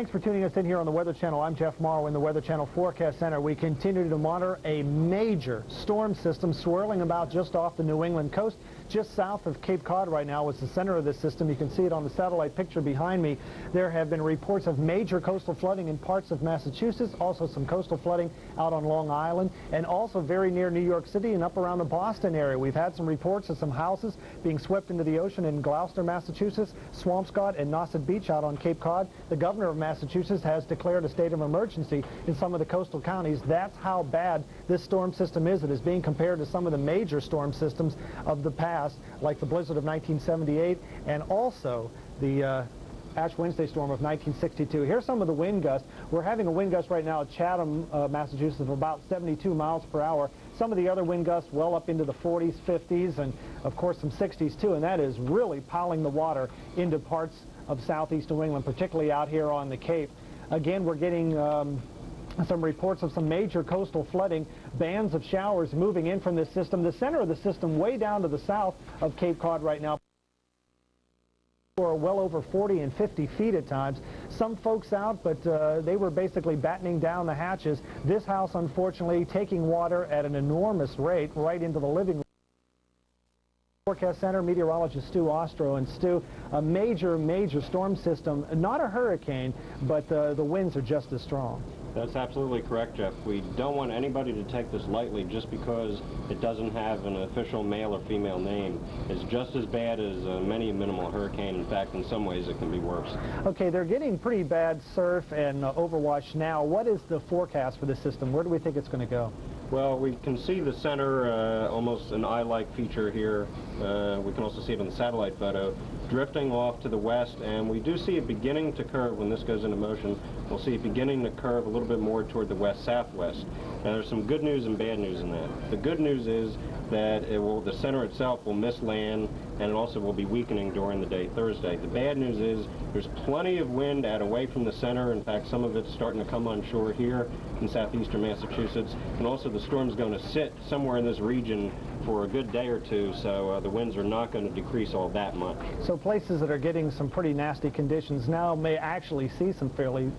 Thanks for tuning us in here on the Weather Channel. I'm Jeff Morrow in the Weather Channel Forecast Center. We continue to monitor a major storm system swirling about just off the New England coast. Just south of Cape Cod right now is the center of this system. You can see it on the satellite picture behind me. There have been reports of major coastal flooding in parts of Massachusetts, also some coastal flooding out on Long Island, and also very near New York City and up around the Boston area. We've had some reports of some houses being swept into the ocean in Gloucester, Massachusetts, Swampscott, and Nauset Beach out on Cape Cod. The governor of Massachusetts has declared a state of emergency in some of the coastal counties. That's how bad this storm system is. It is being compared to some of the major storm systems of the past, like the blizzard of 1978 and also the Ash Wednesday storm of 1962. Here's some of the wind gusts. We're having a wind gust right now at Chatham, Massachusetts of about 72 miles per hour. Some of the other wind gusts well up into the 40s, 50s, and of course some 60s too, and that is really piling the water into parts of southeast New England, particularly out here on the Cape. Again, we're getting some reports of some major coastal flooding, bands of showers moving in from this system. The center of the system way down to the south of Cape Cod right now are well over 40 and 50 feet at times. Some folks out, but they were basically battening down the hatches. This house, unfortunately, taking water at an enormous rate right into the living room. Forecast Center meteorologist Stu Ostro. And Stu, a major storm system, not a hurricane, but the winds are just as strong. That's absolutely correct, Jeff. We don't want anybody to take this lightly just because it doesn't have an official male or female name. It's just as bad as many a minimal hurricane. In fact, in some ways it can be worse. Okay, they're getting pretty bad surf and overwash now. What is the forecast for this system? Where do we think it's going to go? Well, we can see the center, almost an eye-like feature here. We can also see it on the satellite photo, drifting off to the west, and we do see it beginning to curve when this goes into motion. We'll see it beginning to curve a little bit more toward the west-southwest. Now, there's some good news and bad news in that. The good news is that the center itself will miss land, and it also will be weakening during the day Thursday. The bad news is there's plenty of wind out away from the center. In fact, some of it's starting to come on shore here in southeastern Massachusetts, and also the storm's going to sit somewhere in this region for a good day or two, so the winds are not going to decrease all that much. So places that are getting some pretty nasty conditions now may actually see some fairly